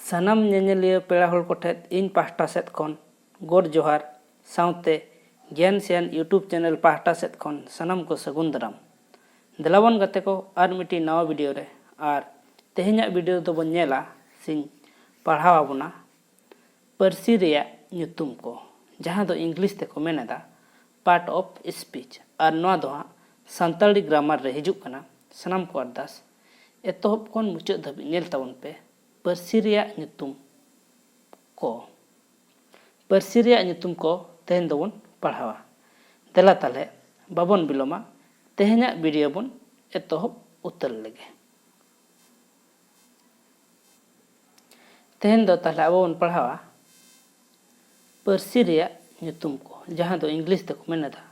ᱥᱟᱱᱟᱢ ᱧᱮᱧᱮᱞᱤᱭᱟᱹ ᱯᱮᱲᱟ ᱦᱚᱲ ᱠᱚᱴᱷᱮᱱ ᱤᱧ ᱯᱟᱦᱴᱟ ᱥᱮᱫ ᱠᱷᱚᱱ ᱜᱚᱰ ᱡᱚᱦᱟᱨ ᱥᱟᱶᱛᱮ ᱜᱮᱭᱟᱱ ᱥᱮᱭᱟᱱ ᱤᱭᱩᱴᱩᱵᱽ ᱪᱮᱱᱮᱞ ᱯᱟᱦᱴᱟ ᱥᱮᱫ ᱠᱷᱚᱱ ᱥᱟᱱᱟᱢ ko ᱥᱟᱹᱜᱩᱱ ᱫᱟᱨᱟᱢ ᱫᱮᱞᱟᱵᱚᱱ ᱜᱟᱛᱮ ko ᱟᱨ ᱢᱤᱫᱴᱤᱡ ᱱᱟᱣᱟ ᱵᱷᱤᱰᱤᱭᱳ ᱨᱮ ᱟᱨ ᱛᱮᱦᱮᱧᱟᱜ ᱵᱷᱤᱰᱤᱭᱳ ᱫᱚᱵᱚᱱ ᱧᱮᱞᱟ ᱥᱮᱧ ᱯᱟᱲᱦᱟᱣ ᱟᱵᱚᱱᱟ ᱯᱟᱹᱨᱥᱤ ᱨᱮᱭᱟᱜ ᱧᱩᱛᱩᱢ ko ᱡᱟᱦᱟᱸ ᱫᱚ ᱤᱝᱞᱤᱥ ᱛᱮᱠᱚ ᱢᱮᱱᱮᱫᱟ ᱯᱟर्ट ऑफ स्पीच और नोआ दो हाँ सानताली ग्रामर रे हिजुग कना सनाम को अरदास एतोहब खन मुचाद धाबी नेल ताबन पे पारसी रेयाग ᱧᱩᱛᱩᱢ को पारसी रेयाग ᱧᱩᱛᱩᱢ को तेहेन दोबन पढ़ावा देला ताले बाबन बिलोमा तेहेኛᱜ वीडियो बन एतोहब उतर लेगे तेहेन दो ताले अब बन पढ़ावा पारसी रेयाग ᱧᱩᱛᱩᱢ को जहाँ दो इंग्लिश तक मेनेदा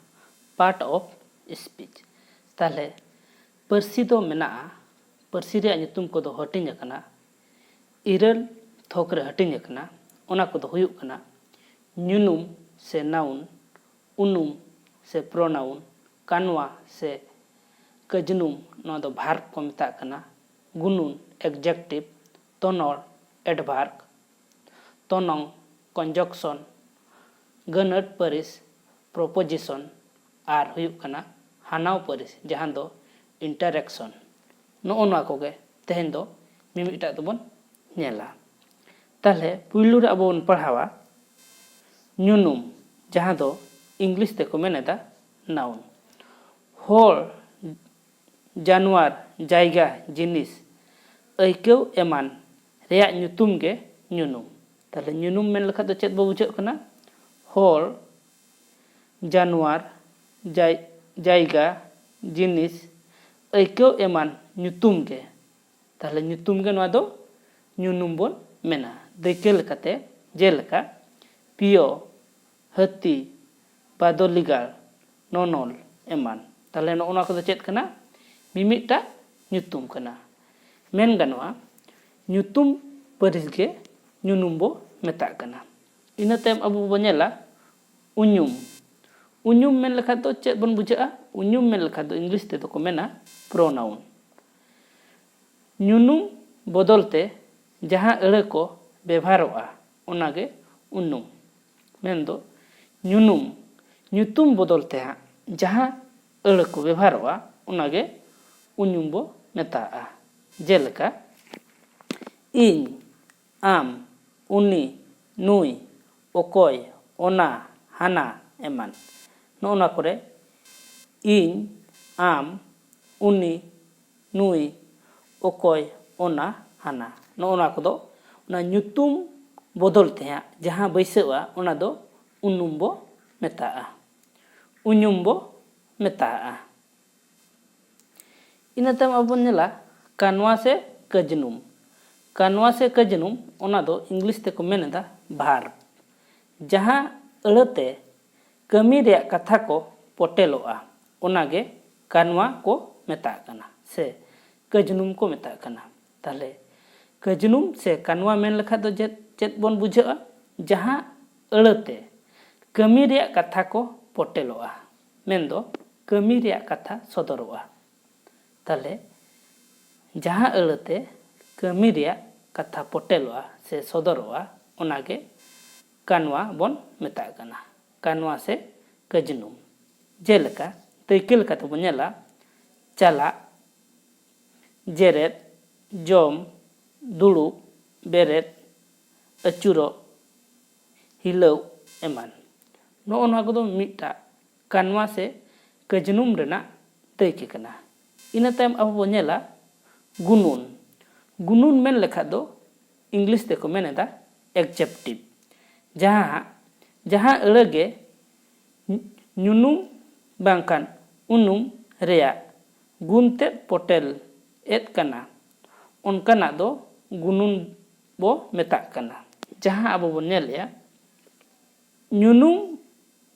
पार्ट ऑफ स्पीच ताले पारसी दो मेना पारसी रेयाग ᱧᱩᱛᱩᱢ को दो हटिंग अकना इरल थोकरे हटिंग अकना ओना को दो हुयुग कना ᱧᱩᱱᱩᱢ से नाउन उनुम से प्रोनाउन कानवा से कजनुम नोआ दो भार्ब को मेता कना गुनुन एडजेक्टिव तोनोर एडभार्ब तोनोंग कंजक्शन गनट परिस प्रोपोजिशन आर हुयुग कना हानाव परिस जहां दो इंटरेक्शन नोआ कोगे तेहेन दो मिमिटा दोबन नेला ताले पुइलु रे अबोन पढ़ावा ᱧᱩᱱᱩᱢ जहां दो इंग्लिश ते को मेनेदा नाउन होर जानवर जायगा जिनिस ऐकव एमान रेयाग ᱧᱩᱛᱩᱢ गे ᱧᱩᱱᱩᱢ ताले ᱧᱩᱱᱩᱢ मेन लखा दो चेद बो बुझाग कना होर जानवर जायगा जिनिस ऐकव एमान ᱧᱩᱛᱩᱢ गे ताले ᱧᱩᱛᱩᱢ गे नोआ दो ᱧᱩᱱᱩᱢ बोन मेना दैके लकाते जेलका पियो हती बादलिगार नोनोल एमान ताले नोना को चेत कना मिमिटा ᱧᱩᱛᱩᱢ कना मेन गानोआ ᱧᱩᱛᱩᱢ परिस गे ᱧᱩᱱᱩᱢ बो मेता कना इना तायम अबो बो नेला उñुम उñुम मेन लखा दो चेत बन बुझाआ उñुम मेन लखा दो इंग्लिश ते तो को मेना प्रोनाउन ᱧᱩᱱᱩᱢ बदलते जहां अड़े को व्यवहारोआ ओनागे उनुम मेन दो ᱧᱩᱱᱩᱢ ᱧᱩᱛᱩᱢ बदलते हाँ जहां अड़ को व्यवहारोआ ओनागे उñुम बो मेताआ जेलका इन आम उनी नुई ओकोय ओना हाना एमान नोना करे इन आम उनी नुई ओकोय ओना हाना नोना को दो ना ᱧᱩᱛᱩᱢ बदलते हाँ जहां बैसवा ओना दो उनुम बो मेताआ उñुम बो मेताआ इना तम अब नेला कानवा से कजनुम ओना दो इंग्लिश ते को मेनेदा भार्ब जहां अड़ते कमी रेया कथा को पोटेलोआ ओनागे कानवा को मेता कना से कजनुम को मेता कना ताले कजनुम से कानवा मेन लखा दो चेत बोन बुझाआ जहां अड़ते कमी रेया कथा को पोटेलोआ मेन दो कमी रेया कथा सदरोआ ताले जहां अड़ते कमी रेया कथा पोटेलोआ से सदरोआ ओनागे कानवा बोन मेता कना कानवा से कजनुम जेलका तैके लका तो नेला चला जेरेत जोम दुड़ुब बेरेत अचुरो हिलव एमान नोना को दो मिटा कानवा से कजनुम रेना तैके कना इना तायम अब बो नेला गुनुन गुनुन मेन लेखा दो इंग्लिश ते को मेनेदा एडजेक्टिव जहां अड़गे ᱧᱩᱱᱩᱢ बांकान उनुम रेया गुनते पोटेल एत कना उनकाना दो गुनुन बो मेता कना जहां अब बो नेलया ᱧᱩᱱᱩᱢ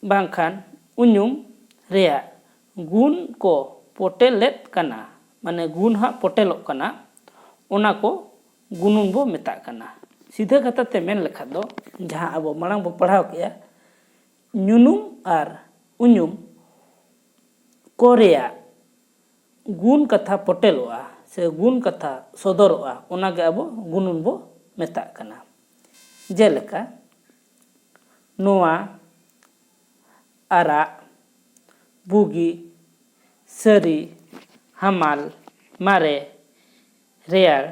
बांकान उनुम रेया गुन को पोटेलेत कना माने गुन हा पोटेलोक कना ओना को गुनुन बो मेता कना सीधा कथा ते मेन लेखा दो जहां अब मांग बो पढ़ाव किया ᱧᱩᱱᱩᱢ आर उñुम कोरेया गुन कथा पोटेलोआ से गुन कथा सदरोआ ओनागे अब गुनुन बो ᱢᱮᱛᱟᱜ ᱠᱟᱱᱟ᱾ ᱡᱮᱞᱮᱠᱟ ᱱᱚᱣᱟ, ᱟᱨᱟᱜ, ᱵᱩᱜᱤ, ᱥᱟᱹᱨᱤ, ᱦᱟᱢᱟᱞ, ᱢᱟᱨᱮ, ᱨᱮᱭᱟᱲ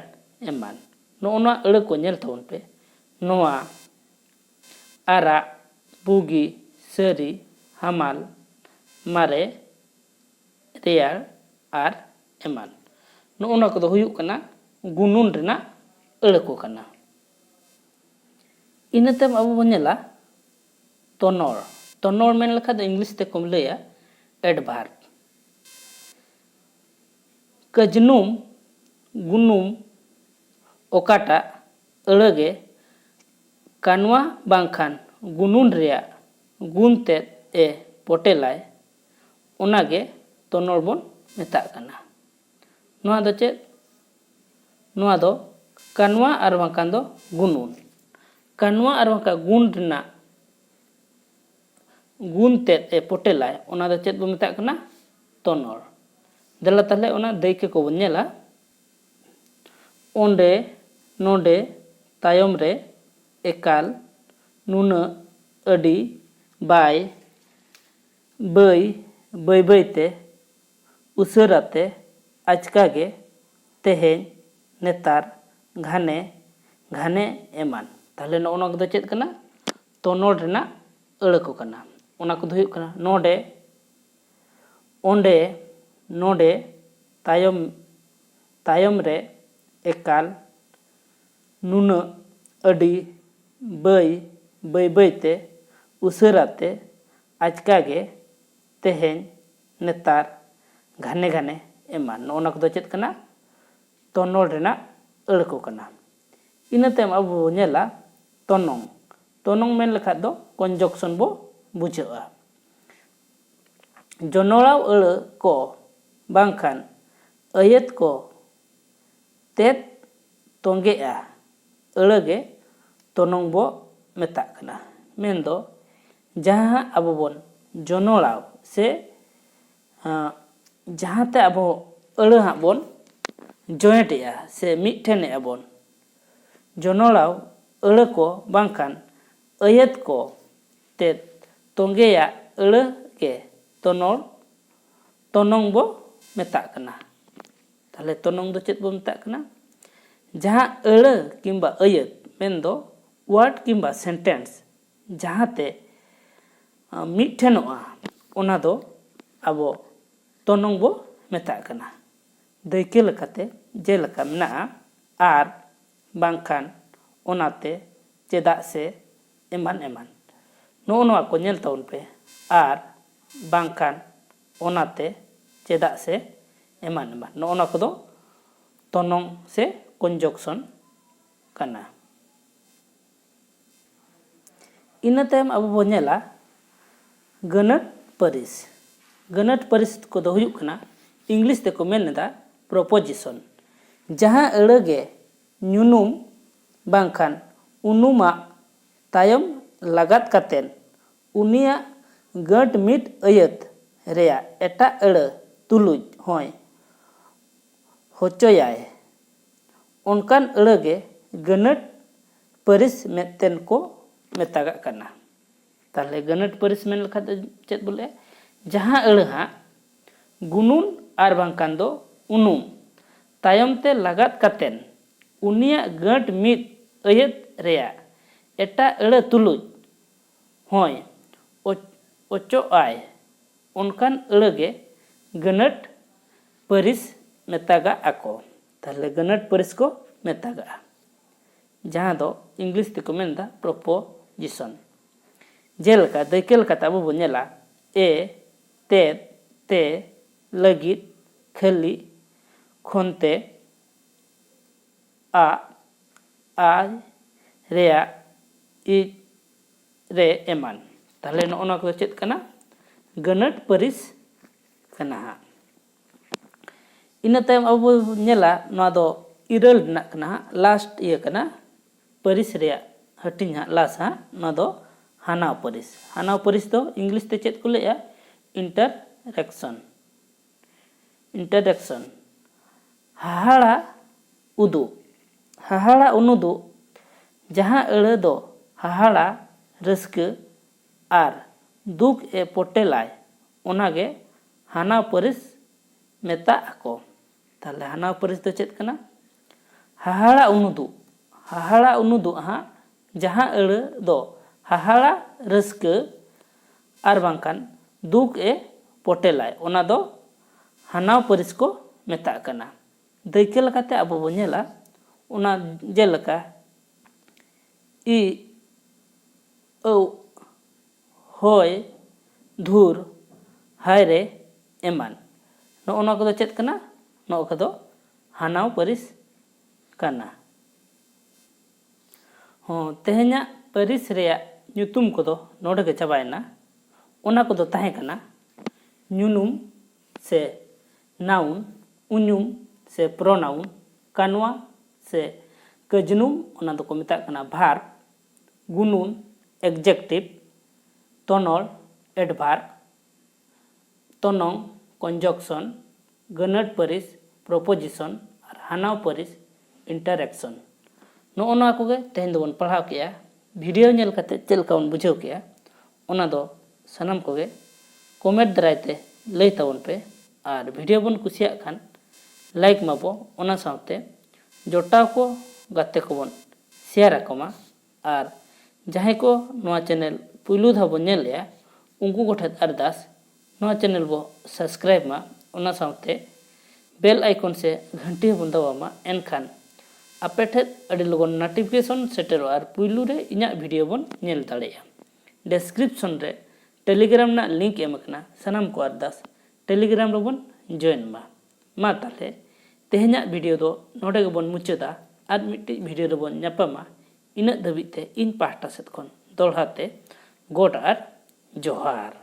ᱮᱢᱟᱱ᱾ ᱱᱚᱜᱼᱚ ᱱᱚᱣᱟ ᱟᱹᱲᱟᱹ ᱠᱚ ᱧᱮᱞ ᱛᱟᱵᱚᱱ ᱯᱮ᱾ ᱱᱚᱣᱟ, ᱟᱨᱟᱜ, ᱵᱩᱜᱤ, ᱥᱟᱹᱨᱤ, ᱦᱟᱢᱟᱞ, ᱢᱟᱨᱮ, ᱨᱮᱭᱟᱲ ᱟᱨ ᱮᱢᱟᱱ᱾ ᱱᱚᱜᱼᱚ ᱱᱚᱣᱟ ᱠᱚᱫᱚ ᱦᱩᱭᱩᱜ ᱠᱟᱱᱟ ᱜᱩᱱᱩᱱ ᱨᱮᱱᱟᱜ ᱟᱹᱲᱟᱹ ᱠᱚ ᱠᱟᱱᱟ᱾ ᱤᱱᱟᱹ ᱛᱟᱭᱚᱢ ᱟᱵᱚ ᱵᱚᱱ ᱧᱮᱞᱟ ᱛᱚᱱᱚᱲ᱾ ᱛᱚᱱᱚᱲ ᱢᱮᱱ ᱞᱮᱠᱷᱟᱱ ᱫᱚ ᱤᱝᱞᱤᱥ ᱛᱮᱠᱚ ᱞᱟᱹᱭᱟ ᱮᱰᱵᱷᱟᱨᱵ᱾ ᱠᱟᱡᱱᱩᱢ, ᱜᱩᱱᱩᱢ ᱚᱠᱟᱴᱟᱜ ᱟᱹᱲᱟᱹ ᱜᱮ ᱠᱟᱱᱣᱟ ᱵᱟᱝᱠᱷᱟᱱ ᱜᱩᱱᱩᱱ ᱨᱮᱭᱟᱜ ᱜᱩᱱ ᱛᱮᱫ ᱮ ᱯᱚᱴᱮᱞᱟᱭ, ᱚᱱᱟᱜᱮ ᱛᱚᱱᱚᱲ ᱵᱚᱱ ᱢᱮᱛᱟᱜ ᱠᱟᱱᱟ᱾ ᱱᱚᱣᱟ ᱫᱚ ᱪᱮᱫ? ᱱᱚᱣᱟ ᱫᱚ ᱠᱟᱱᱣᱟ ᱟᱨ ᱵᱟᱝᱠᱷᱟᱱ ᱫᱚ ᱜᱩᱱᱩᱱ᱾ ᱠᱟᱱᱣᱟ ᱟᱨ ᱵᱟᱝᱠᱷᱟᱱ ᱜᱩᱱ ᱨᱮᱱᱟᱜ ᱜᱩᱱ ᱛᱮᱫ ᱮ ᱯᱚᱴᱮᱞᱟᱭ, ᱚᱱᱟ ᱫᱚ ᱪᱮᱫ ᱵᱚᱱ ᱢᱮᱛᱟᱜ ᱠᱟᱱᱟ? ᱛᱚᱱᱚᱲ᱾ ᱫᱮᱞᱟ ᱛᱟᱦᱞᱮ ᱚᱱᱟ ᱫᱟᱹᱭᱠᱟᱹ ᱠᱚᱵᱚᱱ ᱧᱮᱞᱟ᱾ ᱚᱸᱰᱮ, ᱱᱚᱰᱮ, ᱛᱟᱭᱚᱢ ᱨᱮ, ᱮᱠᱟᱞ, ᱱᱩᱱᱟᱹᱜ, ᱟᱹᱰᱤ, ᱵᱟᱭ, ᱵᱟᱹᱭ, ᱵᱟᱹᱭ ᱵᱟᱹᱭᱛᱮ, ᱩᱥᱟᱹᱨᱟᱛᱮ, ᱟᱪᱠᱟᱜᱮ, ᱛᱮᱦᱮᱧ, ᱱᱮᱛᱟᱨ, ᱜᱷᱟᱱᱮ, ᱜᱷᱟᱱᱮ ᱮᱢᱟᱱ᱾ ᱛᱟᱦᱞᱮ ᱱᱚᱜᱼᱚ ᱱᱚᱣᱟ ᱠᱚᱫᱚ ᱪᱮᱫ ᱠᱟᱱᱟ? ᱛᱚᱱᱚᱲ ᱨᱮᱱᱟᱜ ᱟᱹᱲᱟᱹ ᱠᱚ ᱠᱟᱱᱟ᱾ ᱚᱱᱟ ᱠᱚᱫᱚ ᱦᱩᱭᱩᱜ ᱠᱟᱱᱟ ᱱᱚᱰᱮ, ᱚᱸᱰᱮ, ᱱᱚᱰᱮ, ᱛᱟᱭᱚᱢ, ᱛᱟᱭᱚᱢ ᱨᱮ, ᱮᱠᱟᱞ, ᱱᱩᱱᱟᱹᱜ, ᱟᱹᱰᱤ, ᱵᱟᱹᱭ, ᱵᱟᱹᱭ ᱵᱟᱹᱭᱛᱮ, ᱩᱥᱟᱹᱨᱟᱛᱮ, ᱟᱪᱠᱟᱜᱮ, ᱛᱮᱦᱮᱧ, ᱱᱮᱛᱟᱨ, ᱜᱷᱟᱱᱮ ᱜᱷᱟᱱᱮ ᱮᱢᱟᱱ᱾ ᱱᱚᱜᱼᱚ ᱱᱚᱣᱟ ᱠᱚᱫᱚ ᱪᱮᱫ ᱠᱟᱱᱟ? ᱛᱚᱱᱚᱲ ᱨᱮᱱᱟᱜ ᱟᱹᱲᱟᱹ ᱠᱚ ᱠᱟᱱᱟ᱾ ᱤᱱᱟᱹ ᱛᱟᱭᱚᱢ ᱟᱵᱚ ᱵᱚ ᱧᱮᱞᱟ ᱛᱚᱱᱚᱝ᱾ ᱛᱚᱱᱚᱝ ᱢᱮᱱ ᱞᱮᱠᱷᱟᱡ ᱫᱚ ᱠᱚᱱᱡᱚᱠᱥᱚᱱ ᱵᱚ ᱵᱩᱡᱷᱟᱹᱜᱼᱟ᱾ ᱡᱚᱱᱚᱲᱟᱣ ᱟᱹᱲᱟᱹ ᱠᱚ ᱵᱟᱝᱠᱷᱟᱱ ᱟᱹᱭᱟᱹᱛ ᱠᱚ ᱛᱮᱫ ᱛᱚᱸᱜᱮᱜᱼᱟ ᱟᱹᱲᱟᱹ ᱜᱮ ᱛᱚᱱᱚᱝ ᱵᱚ ᱢᱮᱛᱟᱜ ᱠᱟᱱᱟ᱾ ᱢᱮᱱᱫᱚ ᱡᱟᱦᱟᱸ ᱟᱵᱚ ᱵᱚᱱ ᱡᱚᱱᱚᱲᱟᱣ ᱥᱮ ᱡᱟᱦᱟᱸᱛᱮ ᱟᱵᱚ ᱟᱹᱲᱟᱹ ᱦᱟᱸᱜ ᱵᱚᱱ ᱡᱚᱭᱮᱱᱴᱮᱜᱼᱟ ᱥᱮ ᱢᱤᱫᱴᱷᱮᱱᱮᱜᱼᱟ ᱵᱚᱱ, ᱡᱚᱱᱚᱲᱟᱣ ᱟᱹᱲᱟᱹ ko bangkhan ᱟᱹᱭᱟᱹᱛ ko ᱛᱮᱫ ᱛᱚᱸᱜᱮᱭᱟᱜ ᱟᱹᱲᱟᱹ ᱜᱮ ᱛᱚᱱᱚᱝ ᱵᱚ ᱢᱮᱛᱟᱜ ᱠᱟᱱᱟ᱾ ᱛᱟᱦᱞᱮ ᱛᱚᱱᱚᱝ ᱫᱚ ᱪᱮᱫ ᱵᱚ ᱢᱮᱛᱟᱜ ᱠᱟᱱᱟ? ᱡᱟᱦᱟᱸ ᱟᱹᱲᱟᱹ ᱠᱤᱝᱵᱟ ᱟᱹᱭᱟᱹᱛ ᱢᱮᱱᱫᱚ ᱳᱣᱟᱨᱰ ᱠᱤᱝᱵᱟ ᱥᱮᱱᱴᱮন্স ᱡᱟᱦᱟᱸᱛᱮ ᱢᱤᱫᱴᱷᱮᱱᱚᱜᱼᱟ, ᱚᱱᱟ ᱫᱚ ᱟᱵᱚ ᱛᱚᱱᱚᱝ ᱵᱚ ᱢᱮᱛᱟᱜ ᱠᱟᱱᱟ᱾ ᱫᱟᱹᱭᱠᱟᱹ ᱞᱮᱠᱟᱛᱮ ᱡᱮᱞᱮᱠᱟ ᱢᱮᱱᱟᱜᱼᱟ ᱟᱨ ᱵᱟᱝᱠᱷᱟᱱ, ᱚᱱᱟᱛᱮ, ᱪᱮᱫᱟᱜ ᱥᱮ ᱮᱢᱟᱱ ᱮᱢᱟᱱ᱾ ᱱᱚᱜᱼᱚ ᱱᱚᱣᱟ ᱠᱚ ᱧᱮᱞ ᱛᱟᱵᱚᱱ ᱯᱮ᱾ ᱟᱨ ᱵᱟᱝᱠᱷᱟᱱ, ᱚᱱᱟᱛᱮ, ᱪᱮᱫᱟᱜ ᱥᱮ ᱮᱢᱟᱱ ᱮᱢᱟᱱ᱾ ᱱᱚᱜᱼᱚ ᱱᱚᱣᱟ ᱠᱚᱫᱚ ᱛᱚᱱᱚᱝ ᱥᱮ ᱠᱚᱱᱡᱚᱠᱥᱚᱱ ᱠᱟᱱᱟ᱾ ᱤᱱᱟᱹ ᱛᱟᱭᱚᱢ ᱟᱵᱚ ᱵᱚ ᱧᱮᱞᱟ ᱜᱟᱹᱱᱟᱹᱛ ᱯᱟᱹᱨᱤᱥ᱾ ᱜᱟᱹᱱᱟᱹᱛ ᱯᱟᱹᱨᱤᱥ ᱠᱚᱫᱚ ᱦᱩᱭᱩᱜ ᱠᱟᱱᱟ ᱤᱝᱞᱤᱥ ᱛᱮᱠᱚ ᱢᱮᱱ ᱮᱫᱟ ᱯᱨᱚᱯᱳᱡᱤᱥᱚᱱ᱾ ᱡᱟᱦᱟᱸ ᱟᱹᱲᱟᱹ ᱜᱮ ᱧᱩᱱᱩᱢ ᱵᱟᱝᱠᱷᱟᱱ ᱩᱱᱩᱢᱟᱜ ᱛᱟᱭᱚᱢ ᱞᱟᱜᱟᱫ ᱠᱟᱛᱮᱱ ᱩᱱᱤᱭᱟᱜ ᱜᱟᱹᱴ ᱢᱤᱫ ᱟᱹᱭᱟᱹᱛ ᱨᱮᱭᱟᱜ ᱮᱴᱟᱜ ᱟᱹᱲᱟᱹ ᱛᱩᱞᱩᱡ ᱦᱚᱸᱭ ᱦᱚᱪᱚᱭᱟᱭ, ᱚᱱᱠᱟᱱ ᱟᱹᱲᱟᱹ ᱜᱮ ᱜᱟᱹᱱᱟᱹᱛ ᱯᱟᱹᱨᱤᱥ ᱢᱮᱱᱛᱮᱱ ᱠᱚ ᱢᱮᱛᱟᱜᱟᱜ ᱠᱟᱱᱟ᱾ ᱛᱟᱦᱞᱮ ᱜᱟᱹᱱᱟᱹᱛ ᱯᱟᱹᱨᱤᱥ ᱢᱮᱱ ᱞᱮᱠᱷᱟᱱ ᱫᱚ ᱪᱮᱫ ᱵᱚᱞᱮ? ᱡᱟᱦᱟᱸ ᱟᱹᱲᱟᱹ ᱦᱟᱸᱜ ᱜᱩᱱᱩᱱ ᱟᱨ ᱵᱟᱝᱠᱷᱟᱱ ᱫᱚ ᱩᱱᱩᱢ ᱛᱟᱭᱚᱢ te ᱞᱟᱜᱟᱫ katen ᱩᱱᱤᱭᱟᱜ ᱜᱟᱹᱴ ᱢᱤᱫ ᱟᱹᱭᱟᱹᱛ ᱨᱮᱭᱟᱜ ᱮᱴᱟᱜ ᱟᱹᱲᱟᱹ ᱛᱩᱞᱩᱡ ᱦᱚᱸᱭ ᱚᱪᱚᱜᱼᱟᱭ, ᱚᱱᱠᱟᱱ ᱟᱹᱲᱟᱹ ᱜᱮ ᱜᱟᱹᱱᱟᱹᱛ ᱯᱟᱹᱨᱤᱥ ᱢᱮᱛᱟᱜᱟᱜ ᱟᱠᱚ᱾ ᱛᱟᱦᱞᱮ ᱜᱟᱹᱱᱟᱹᱛ ᱯᱟᱹᱨᱤᱥ ko ᱢᱮᱛᱟᱜᱟᱜᱼᱟ, ᱡᱟᱦᱟᱸ ᱫᱚ ᱤᱝᱞᱤᱥ ᱛᱮᱠᱚ ᱢᱮᱱ ᱮᱫᱟ ᱯᱨᱚᱯᱳᱡᱤᱥᱚᱱ᱾ ᱡᱮᱞᱮᱠᱟ ᱫᱟᱹᱭᱠᱟᱹ ᱞᱮᱠᱟᱛᱮ ᱟᱵᱚ ᱵᱚᱱ ᱧᱮᱞᱟ ᱛᱮᱫ, ᱛᱮ, ᱞᱟᱹᱜᱤᱫ, ᱠᱷᱟᱹᱞᱤ, ᱠᱷᱚᱱᱛᱮ, ᱟᱭ ᱨᱮᱭᱟᱜ, ᱤᱡ ᱨᱮ ᱮᱢᱟᱱ᱾ ᱛᱟᱦᱞᱮ ᱱᱚᱜᱼᱚ ᱱᱚᱣᱟ ᱠᱚᱫᱚ ᱪᱮᱫ ᱠᱟᱱᱟ? ᱜᱟᱹᱱᱟᱹᱛ ᱯᱟᱹᱨᱤᱥ ᱠᱟᱱᱟ ᱦᱟᱸᱜ᱾ ᱤᱱᱟᱹ ᱛᱟᱭᱚᱢ ᱟᱵᱚ ᱵᱚᱱ ᱧᱮᱞᱟ ᱱᱚᱣᱟ ᱫᱚ ᱤᱨᱟᱹᱞ ᱨᱮᱱᱟᱜ ᱠᱟᱱᱟ ᱦᱟᱸᱜ, ᱞᱟᱥᱴ ᱠᱟᱱᱟ ᱯᱟᱹᱨᱤᱥ ᱨᱮᱭᱟᱜ ᱦᱟᱹᱴᱤᱧ ᱦᱟᱸᱜ ᱞᱟᱥ ᱦᱟᱸᱜ, ᱱᱚᱣᱟ ᱫᱚ ᱦᱟᱱᱟᱣ ᱯᱟᱹᱨᱤᱥ᱾ ᱦᱟᱱᱟᱣ ᱯᱟᱹᱨᱤᱥ ᱫᱚ ᱤᱝᱞᱤᱥ ᱛᱮ ᱪᱮᱫ ᱠᱚ ᱞᱟᱹᱭᱟ? ᱤᱱᱴᱟᱨᱰᱟᱠᱥᱚᱱ᱾ ᱦᱟᱦᱟᱲᱟ ᱩᱫᱩᱜ᱾ ᱦᱟᱦᱟᱲᱟ ᱩᱱᱩᱫᱩᱜ ᱡᱟᱦᱟᱸ ᱟᱹᱲᱟᱹ ᱫᱚ ᱦᱟᱦᱟᱲᱟ ᱨᱟᱹᱥᱠᱟᱹ ᱟᱨ ᱫᱩᱠ ᱮ ᱯᱚᱴᱮᱞᱟᱭ ᱚᱱᱟᱜᱮ ᱦᱟᱱᱟᱣ ᱯᱟᱹᱨᱤᱥ ᱢᱮᱛᱟᱜ ᱟᱠᱚ। ᱛᱟᱦᱞᱮ ᱦᱟᱱᱟᱣ ᱯᱟᱹᱨᱤᱥ ᱫᱚ ᱪᱮᱫ ᱠᱟᱱᱟ? ᱦᱟᱦᱟᱲᱟ ᱩᱱᱩᱫᱩᱜ। ᱦᱟᱦᱟᱲᱟ ᱩᱱᱩᱫᱩᱜ ᱦᱟᱸᱜ ᱡᱟᱦᱟᱸ ᱟᱹᱲᱟᱹ ᱫᱚ ᱦᱟᱦᱟᱲᱟ ᱨᱟᱹᱥᱠᱟᱹ ᱟᱨ ᱵᱟᱝᱠᱷᱟन ᱫᱩᱠ ᱮ ᱯᱚᱴᱮᱞᱟᱭ ᱚᱱᱟ ᱫᱚ ᱦᱟᱱᱟᱣ ᱯᱟᱹᱨᱤᱥ ᱠᱚ ᱢᱮᱛᱟᱜ ᱠᱟᱱᱟ। ᱫᱟᱹᱭᱠᱟᱹ ᱞᱮᱠᱟᱛᱮ ᱟᱵᱚ ᱵᱚ ᱧᱮᱞᱟ ᱚᱱᱟ ᱡᱮᱞᱮᱠᱟ ᱤ ᱟᱹᱣ ᱦᱚᱭ ᱫᱷᱩᱨ ᱦᱟᱭᱨᱮ ᱮᱢᱟᱱ ᱱᱚᱜᱼᱚ ᱱᱚᱣᱟ ᱠᱚᱫᱚ ᱪᱮᱫ ᱠᱟᱱᱟ? ᱱᱚᱣᱟ ᱠᱚᱫᱚ ᱦᱟᱱᱟᱣ ᱯᱟᱹᱨᱤᱥ ᱠᱟᱱᱟ। ᱛᱮᱦᱮᱧᱟᱜ ᱯᱟᱹᱨᱤᱥ ᱨᱮᱭᱟᱜ ᱧᱩᱛᱩᱢ ᱠᱚᱫᱚ ᱱᱚᱰᱮ ᱜᱮ ᱪᱟᱵᱟᱭᱮᱱᱟ। ᱚᱱᱟ ᱠᱚᱫᱚ ᱛᱟᱦᱮᱸ ᱠᱟᱱᱟ ᱧᱩᱱᱩᱢ ᱥᱮ नाउन, उñुम से प्रोनाउन, कानवा से कजनुम ओना दो को मेताग कना भार्ब, गुनुन एडजेक्टिव, तोनोल एडभार्ब, तोनोंग कंजक्शन, गनड परिस प्रोपोजिशन और हानाव परिस इंटरैक्शन। नो ओना कोगे तेहेन दो बन पढ़ाव किया। वीडियो नेल कते चेलका बन बुझाव किया ओना दो सनम कोगे कमेंट दरायते लई ताबन पे और वीडियो बन कुसिया खान लाइक माबो ओना सावते जोटाव को गाते को बन शेयर आकोमा और जहां को नोआ चैनल पुलु धा बन नेल या उनको गोठत अरदास नोआ चैनल बो सब्सक्राइब मा ओना सावते बेल आइकन से घंटी बन दबामा एनखान आपे ठेत अडी लगन नोटिफिकेशन सेटर और पुलु रे इना वीडियो बन नेल दाड़ेया। डिस्क्रिप्शन रे टेलीग्राम ना लिंक एमकना सनम को अरदास टेलीग्राम रे बन जॉइन मा ताले तेहेना वीडियो दो नोडे गबन मुचादा आर मिट्टी वीडियो रे बन ᱧᱟᱯᱟᱢᱟ ᱤᱱᱟᱹᱜ ᱫᱷᱟᱹᱵᱤᱡ ᱛᱮ ᱤᱧ ᱯᱟᱦᱴᱟ ᱥᱮᱫ ᱠᱷᱚᱱ ᱫᱚᱲᱦᱟᱛᱮ ᱜᱚᱰ ᱟᱨ ᱡᱚᱦᱟᱨ।